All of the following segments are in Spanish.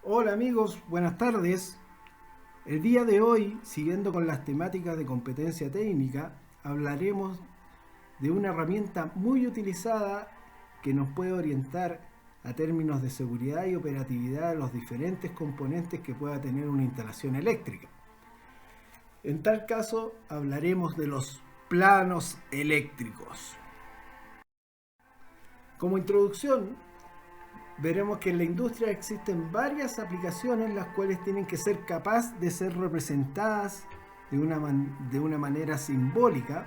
Hola amigos, buenas tardes. El día de hoy, siguiendo con las temáticas de competencia técnica, hablaremos de una herramienta muy utilizada que nos puede orientar a términos de seguridad y operatividad de los diferentes componentes que pueda tener una instalación eléctrica. En tal caso, hablaremos de los planos eléctricos. Como introducción, veremos que en la industria existen varias aplicaciones las cuales tienen que ser capaces de ser representadas de una manera simbólica,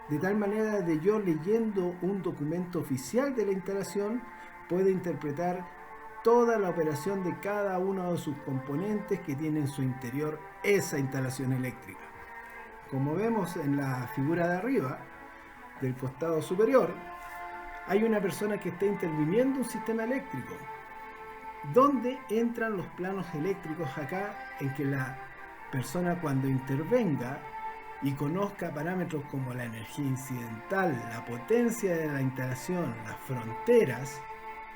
de tal manera de yo leyendo un documento oficial de la instalación puede interpretar toda la operación de cada uno de sus componentes que tiene en su interior esa instalación eléctrica. Como vemos en la figura de arriba, del costado superior, hay una persona que está interviniendo un sistema eléctrico. ¿Dónde entran los planos eléctricos acá? En que la persona cuando intervenga y conozca parámetros como la energía incidental, la potencia de la instalación, las fronteras,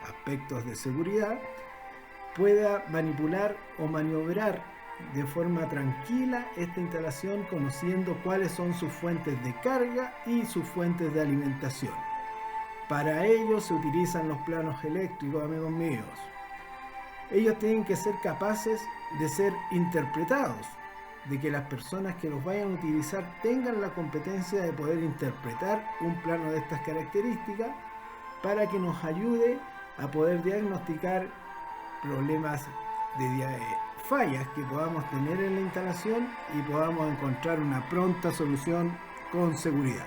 aspectos de seguridad, pueda manipular o maniobrar de forma tranquila esta instalación conociendo cuáles son sus fuentes de carga y sus fuentes de alimentación. Para ello se utilizan los planos eléctricos, amigos míos. Ellos tienen que ser capaces de ser interpretados, de que las personas que los vayan a utilizar tengan la competencia de poder interpretar un plano de estas características para que nos ayude a poder diagnosticar problemas de fallas que podamos tener en la instalación y podamos encontrar una pronta solución con seguridad.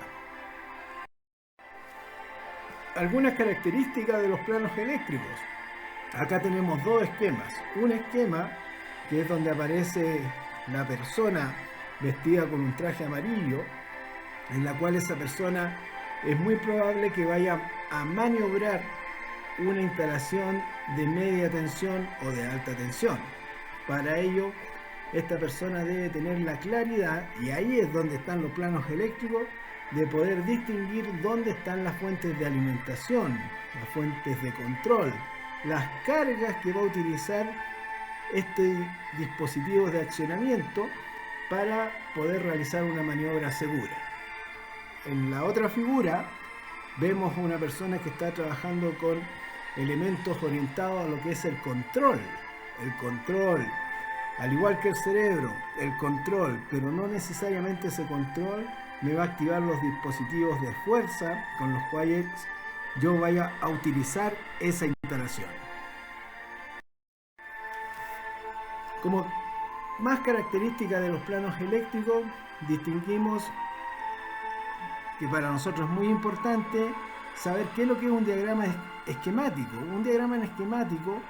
Algunas características de los planos eléctricos. Acá tenemos dos esquemas. Un esquema que es donde aparece la persona vestida con un traje amarillo, en la cual esa persona es muy probable que vaya a maniobrar una instalación de media tensión o de alta tensión. Para ello, esta persona debe tener la claridad, y ahí es donde están los planos eléctricos, de poder distinguir dónde están las fuentes de alimentación, las fuentes de control, las cargas que va a utilizar este dispositivo de accionamiento para poder realizar una maniobra segura. En la otra figura vemos a una persona que está trabajando con elementos orientados a lo que es el control. El control, al igual que el cerebro, el control, pero no necesariamente ese control me va a activar los dispositivos de fuerza con los cuales yo vaya a utilizar esa instalación. Como más característica de los planos eléctricos, distinguimos que para nosotros es muy importante saber qué es lo que es un diagrama esquemático. Un diagrama esquemático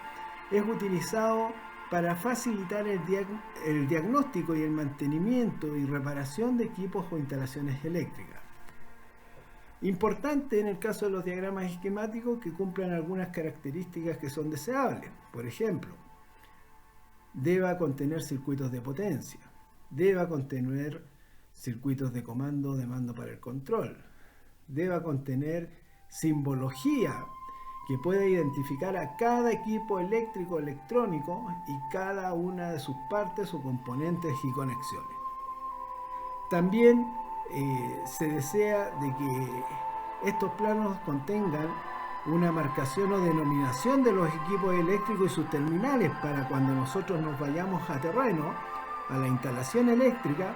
es utilizado para facilitar el diagnóstico y el mantenimiento y reparación de equipos o instalaciones eléctricas. Importante en el caso de los diagramas esquemáticos que cumplan algunas características que son deseables. Por ejemplo, deba contener circuitos de potencia, deba contener circuitos de comando de mando para el control, deba contener simbología que pueda identificar a cada equipo eléctrico electrónico y cada una de sus partes o componentes y conexiones. También se desea de que estos planos contengan una marcación o denominación de los equipos eléctricos y sus terminales para cuando nosotros nos vayamos a terreno, a la instalación eléctrica,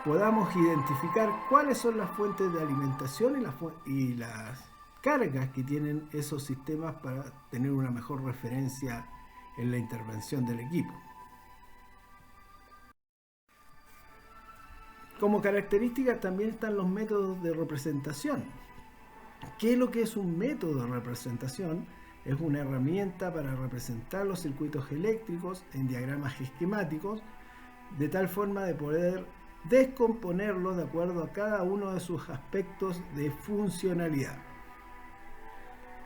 podamos identificar cuáles son las fuentes de alimentación y las cargas que tienen esos sistemas para tener una mejor referencia en la intervención del equipo. Como características también están los métodos de representación. ¿Qué es lo que es un método de representación? Es una herramienta para representar los circuitos eléctricos en diagramas esquemáticos de tal forma de poder descomponerlos de acuerdo a cada uno de sus aspectos de funcionalidad.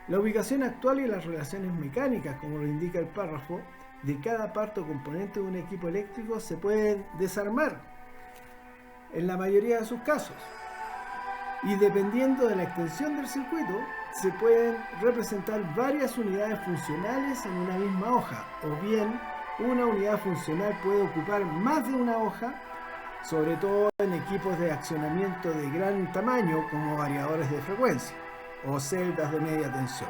La ubicación actual y las relaciones mecánicas, como lo indica el párrafo, de cada parte o componente de un equipo eléctrico se pueden desarmar en la mayoría de sus casos. Y dependiendo de la extensión del circuito, se pueden representar varias unidades funcionales en una misma hoja, o bien una unidad funcional puede ocupar más de una hoja, sobre todo en equipos de accionamiento de gran tamaño como variadores de frecuencia o celdas de media tensión.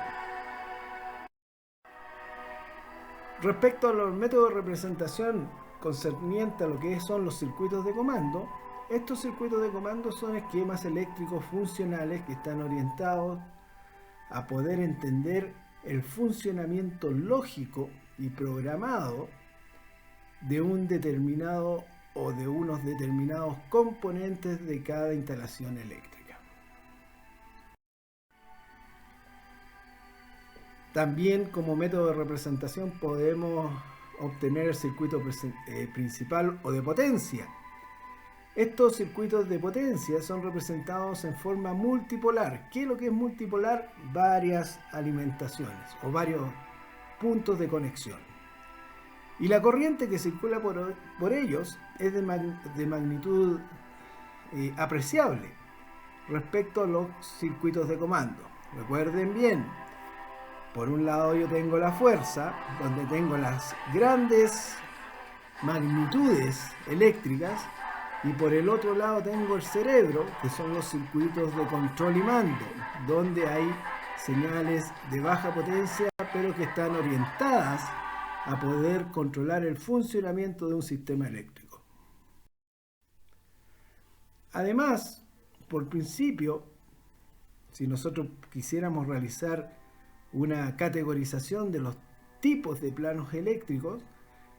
Respecto a los métodos de representación concerniente a lo que son los circuitos de comando, estos circuitos de comando son esquemas eléctricos funcionales que están orientados a poder entender el funcionamiento lógico y programado de un determinado o de unos determinados componentes de cada instalación eléctrica. También como método de representación podemos obtener el circuito principal o de potencia. Estos circuitos de potencia son representados en forma multipolar. ¿Qué es lo que es multipolar? Varias alimentaciones o varios puntos de conexión. Y la corriente que circula por ellos es de magnitud apreciable respecto a los circuitos de comando. Recuerden bien, por un lado yo tengo la fuerza, donde tengo las grandes magnitudes eléctricas, y por el otro lado tengo el cerebro, que son los circuitos de control y mando, donde hay señales de baja potencia, pero que están orientadas a poder controlar el funcionamiento de un sistema eléctrico. Además, por principio, si nosotros quisiéramos realizar una categorización de los tipos de planos eléctricos,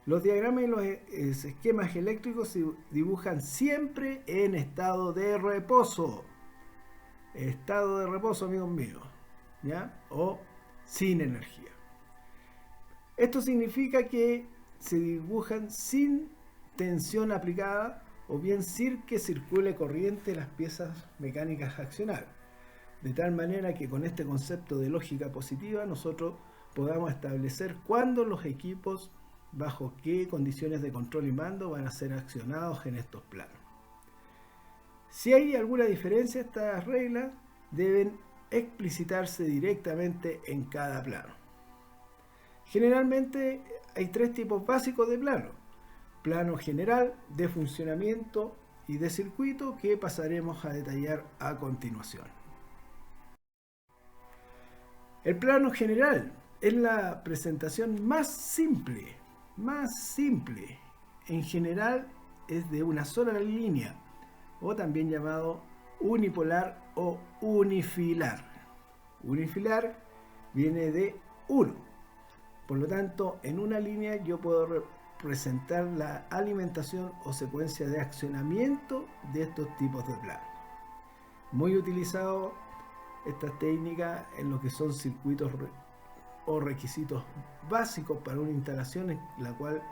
los diagramas y los esquemas eléctricos se dibujan siempre en estado de reposo. Estado de reposo, amigos míos, ¿ya? O sin energía. Esto significa que se dibujan sin tensión aplicada o bien sin que circule corriente en las piezas mecánicas a accionar. De tal manera que con este concepto de lógica positiva nosotros podamos establecer cuándo los equipos, bajo qué condiciones de control y mando van a ser accionados en estos planos. Si hay alguna diferencia, estas reglas deben explicitarse directamente en cada plano. Generalmente hay tres tipos básicos de plano: plano general, de funcionamiento y de circuito, que pasaremos a detallar a continuación. El plano general es la presentación más simple. En general es de una sola línea, o también llamado unipolar o unifilar. Unifilar viene de uno. Por lo tanto, en una línea yo puedo representar la alimentación o secuencia de accionamiento de estos tipos de planos. Muy utilizado esta técnica en lo que son circuitos o requisitos básicos para una instalación en la cual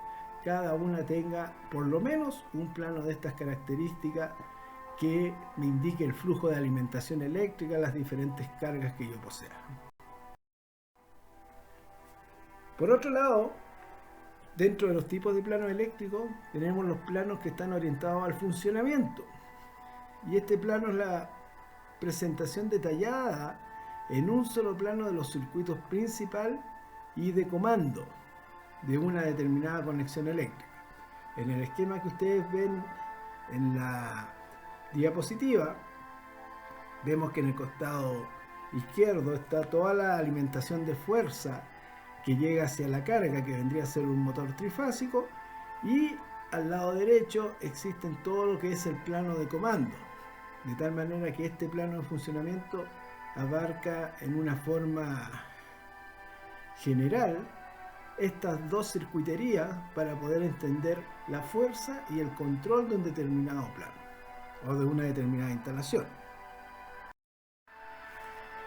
cada una tenga por lo menos un plano de estas características que me indique el flujo de alimentación eléctrica, las diferentes cargas que yo posea. Por otro lado, dentro de los tipos de planos eléctricos tenemos los planos que están orientados al funcionamiento, y este plano es la presentación detallada en un solo plano de los circuitos principal y de comando de una determinada conexión eléctrica. En el esquema que ustedes ven en la diapositiva, vemos que en el costado izquierdo está toda la alimentación de fuerza que llega hacia la carga, que vendría a ser un motor trifásico, y al lado derecho existen todo lo que es el plano de comando, de tal manera que este plano de funcionamiento abarca en una forma general estas dos circuiterías para poder entender la fuerza y el control de un determinado plano o de una determinada instalación.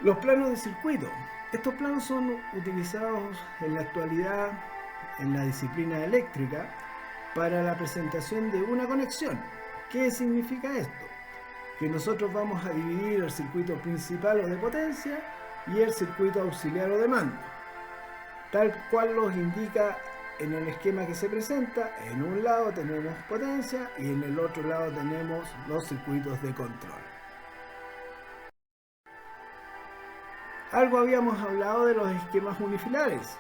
Los planos de circuito. Estos planos son utilizados en la actualidad en la disciplina eléctrica para la presentación de una conexión. ¿Qué significa esto? Que nosotros vamos a dividir el circuito principal o de potencia y el circuito auxiliar o de mando, tal cual los indica en el esquema que se presenta. En un lado tenemos potencia y en el otro lado tenemos los circuitos de control. Algo habíamos hablado de los esquemas unifilares.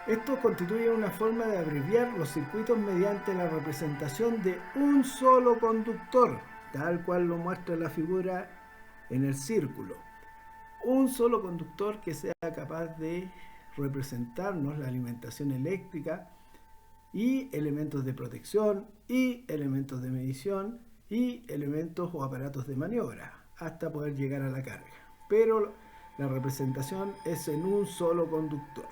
Esto constituye una forma de abreviar los circuitos mediante la representación de un solo conductor, tal cual lo muestra la figura en el círculo. Un solo conductor que sea capaz de representarnos la alimentación eléctrica y elementos de protección y elementos de medición y elementos o aparatos de maniobra hasta poder llegar a la carga. Pero la representación es en un solo conductor.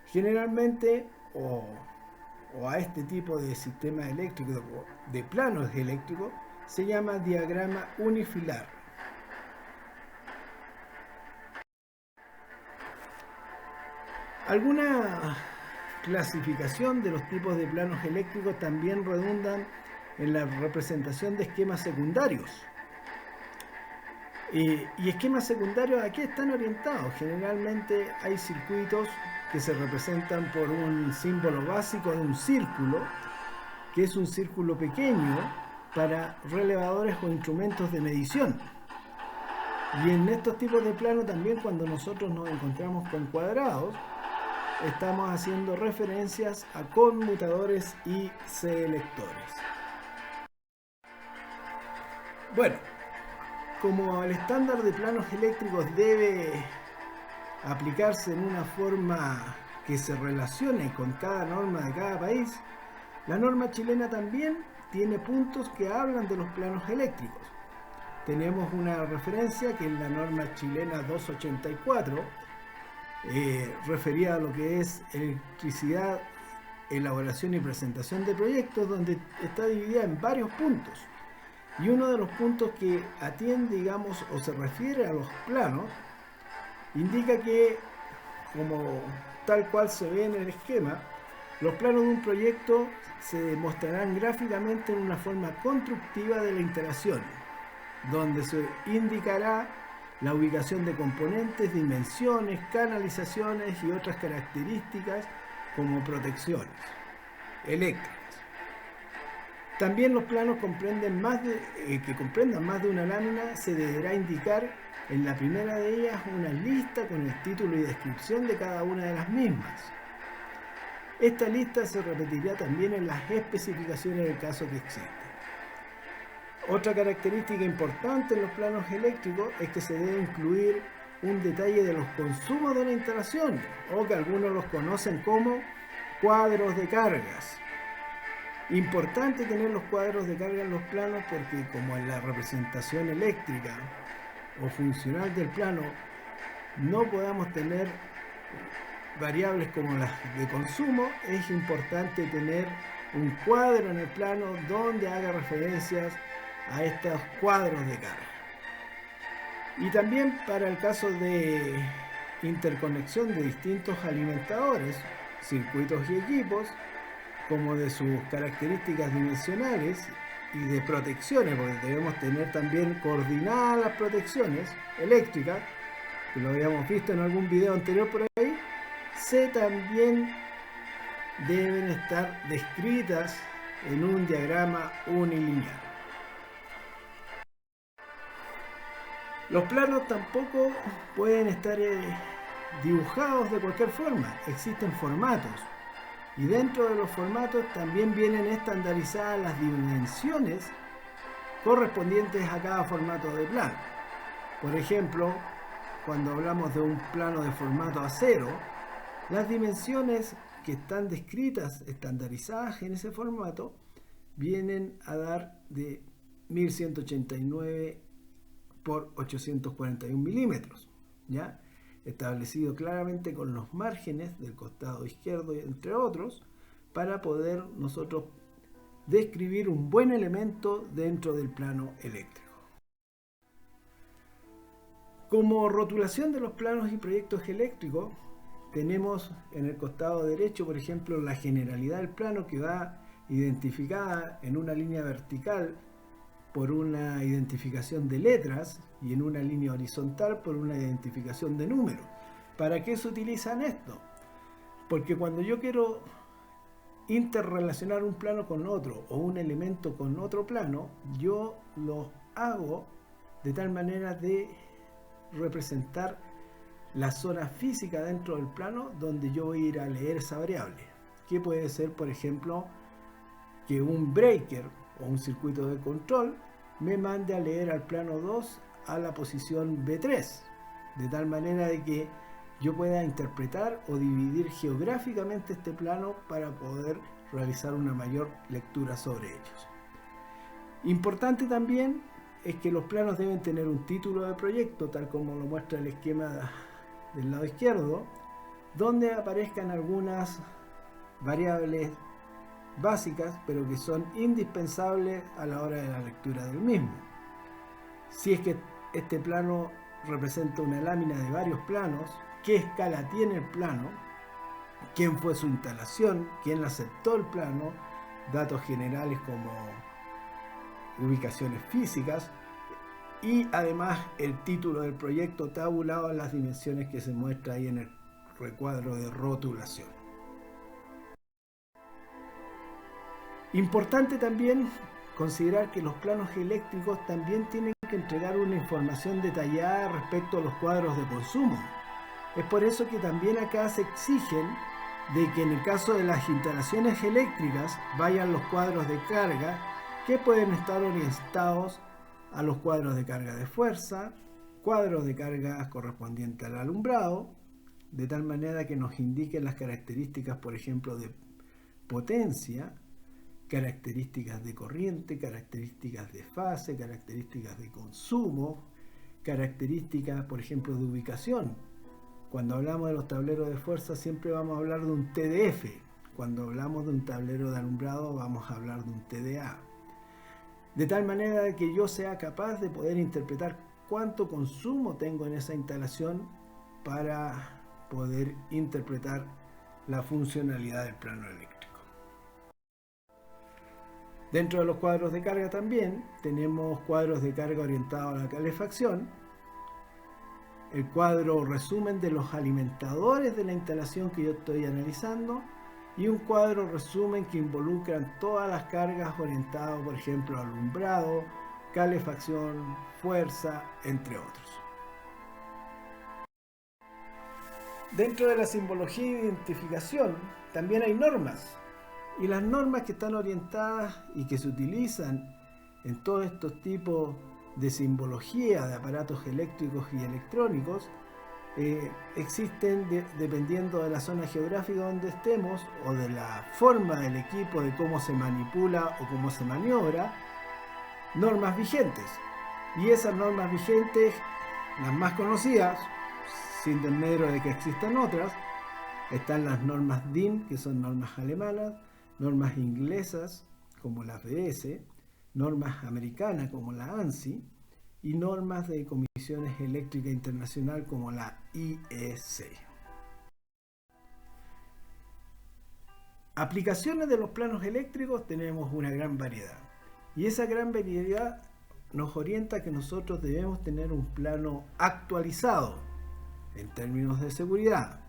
Generalmente, o a este tipo de sistema eléctrico, de planos eléctricos, se llama diagrama unifilar. Alguna clasificación de los tipos de planos eléctricos también redundan en la representación de esquemas secundarios. ¿Y esquemas secundarios a qué están orientados? Generalmente hay circuitos que se representan por un símbolo básico de un círculo, que es un círculo pequeño para relevadores o instrumentos de medición. Y en estos tipos de planos también, cuando nosotros nos encontramos con cuadrados, estamos haciendo referencias a conmutadores y selectores. Bueno, como el estándar de planos eléctricos debe aplicarse en una forma que se relacione con cada norma de cada país, la norma chilena también tiene puntos que hablan de los planos eléctricos. Tenemos una referencia que es la norma chilena 284, referida a lo que es electricidad, elaboración y presentación de proyectos, donde está dividida en varios puntos. Y uno de los puntos que atiende, digamos, o se refiere a los planos, indica que, como tal cual se ve en el esquema, los planos de un proyecto se mostrarán gráficamente en una forma constructiva de la instalación, donde se indicará la ubicación de componentes, dimensiones, canalizaciones y otras características como protecciones eléctricas. También los planos que comprendan más de una lámina se deberá indicar en la primera de ellas una lista con el título y descripción de cada una de las mismas. Esta lista se repetirá también en las especificaciones del caso que exista. Otra característica importante en los planos eléctricos es que se debe incluir un detalle de los consumos de la instalación, o que algunos los conocen como cuadros de cargas. Importante tener los cuadros de carga en los planos porque, como en la representación eléctrica o funcional del plano no podamos tener variables como las de consumo, es importante tener un cuadro en el plano donde haga referencias a estos cuadros de carga. Y también para el caso de interconexión de distintos alimentadores, circuitos y equipos, como de sus características dimensionales y de protecciones, porque debemos tener también coordinadas las protecciones eléctricas, que lo habíamos visto en algún video anterior por ahí, también deben estar descritas en un diagrama unilineal. Los planos tampoco pueden estar dibujados de cualquier forma, existen formatos. Y dentro de los formatos también vienen estandarizadas las dimensiones correspondientes a cada formato de plano. Por ejemplo, cuando hablamos de un plano de formato A0, las dimensiones que están descritas, estandarizadas en ese formato, vienen a dar de 1189 por 841 milímetros, ¿ya? Establecido claramente con los márgenes del costado izquierdo, entre otros, para poder nosotros describir un buen elemento dentro del plano eléctrico. Como rotulación de los planos y proyectos eléctricos, tenemos en el costado derecho, por ejemplo, la generalidad del plano, que va identificada en una línea vertical por una identificación de letras y en una línea horizontal por una identificación de números. ¿Para qué se utilizan esto? Porque cuando yo quiero interrelacionar un plano con otro o un elemento con otro plano, yo lo hago de tal manera de representar la zona física dentro del plano donde yo voy a ir a leer esa variable. Que puede ser, por ejemplo, que un breaker o un circuito de control me mande a leer al plano 2 a la posición B3, de tal manera de que yo pueda interpretar o dividir geográficamente este plano para poder realizar una mayor lectura sobre ellos. Importante también es que los planos deben tener un título de proyecto, tal como lo muestra el esquema del lado izquierdo, donde aparezcan algunas variables básicas, pero que son indispensables a la hora de la lectura del mismo. Si es que este plano representa una lámina de varios planos, qué escala tiene el plano, quién fue su instalación, quién aceptó el plano, datos generales como ubicaciones físicas y además el título del proyecto tabulado en las dimensiones que se muestra ahí en el recuadro de rotulación. Importante también considerar que los planos eléctricos también tienen que entregar una información detallada respecto a los cuadros de consumo. Es por eso que también acá se exigen de que en el caso de las instalaciones eléctricas vayan los cuadros de carga que pueden estar orientados a los cuadros de carga de fuerza, cuadros de carga correspondientes al alumbrado, de tal manera que nos indiquen las características, por ejemplo, de potencia, características de corriente, características de fase, características de consumo, características, por ejemplo, de ubicación. Cuando hablamos de los tableros de fuerza siempre vamos a hablar de un TDF. Cuando hablamos de un tablero de alumbrado vamos a hablar de un TDA. De tal manera que yo sea capaz de poder interpretar cuánto consumo tengo en esa instalación para poder interpretar la funcionalidad del plano eléctrico. Dentro de los cuadros de carga también tenemos cuadros de carga orientados a la calefacción, el cuadro resumen de los alimentadores de la instalación que yo estoy analizando y un cuadro resumen que involucran todas las cargas orientadas, por ejemplo, alumbrado, calefacción, fuerza, entre otros. Dentro de la simbología e identificación también hay normas. Y las normas que están orientadas y que se utilizan en todos estos tipos de simbología de aparatos eléctricos y electrónicos existen dependiendo de la zona geográfica donde estemos o de la forma del equipo, de cómo se manipula o cómo se maniobra, normas vigentes. Y esas normas vigentes, las más conocidas, sin desmedro de que existan otras, están las normas DIN, que son normas alemanas, normas inglesas como la FDS, normas americanas como la ANSI y normas de comisiones eléctricas internacional como la IEC. Aplicaciones de los planos eléctricos tenemos una gran variedad y esa gran variedad nos orienta a que nosotros debemos tener un plano actualizado en términos de seguridad.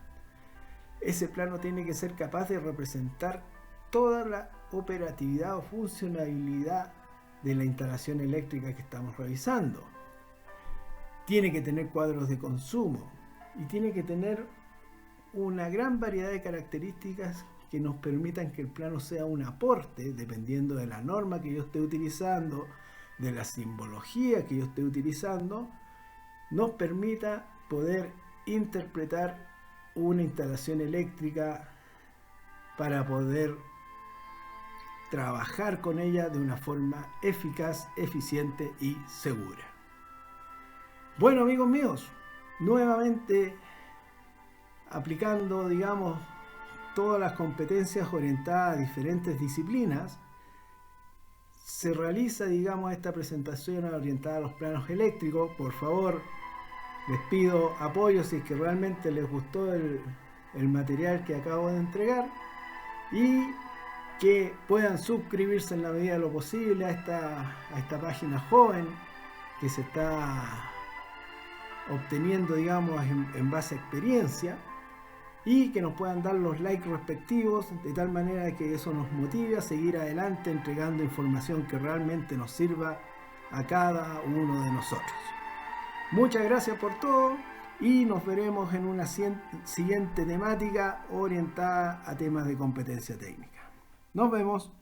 Ese plano tiene que ser capaz de representar toda la operatividad o funcionalidad de la instalación eléctrica que estamos realizando. Tiene que tener cuadros de consumo y tiene que tener una gran variedad de características que nos permitan que el plano sea un aporte, dependiendo de la norma que yo esté utilizando, de la simbología que yo esté utilizando, nos permita poder interpretar una instalación eléctrica para poder trabajar con ella de una forma eficaz, eficiente y segura. Bueno, amigos míos, nuevamente aplicando, digamos, todas las competencias orientadas a diferentes disciplinas, se realiza, digamos, esta presentación orientada a los planos eléctricos. Por favor, les pido apoyo si es que realmente les gustó el material que acabo de entregar y que puedan suscribirse en la medida de lo posible a esta página joven que se está obteniendo, digamos, en base a experiencia, y que nos puedan dar los likes respectivos de tal manera que eso nos motive a seguir adelante entregando información que realmente nos sirva a cada uno de nosotros. Muchas gracias por todo y nos veremos en una siguiente temática orientada a temas de competencia técnica. Nos vemos.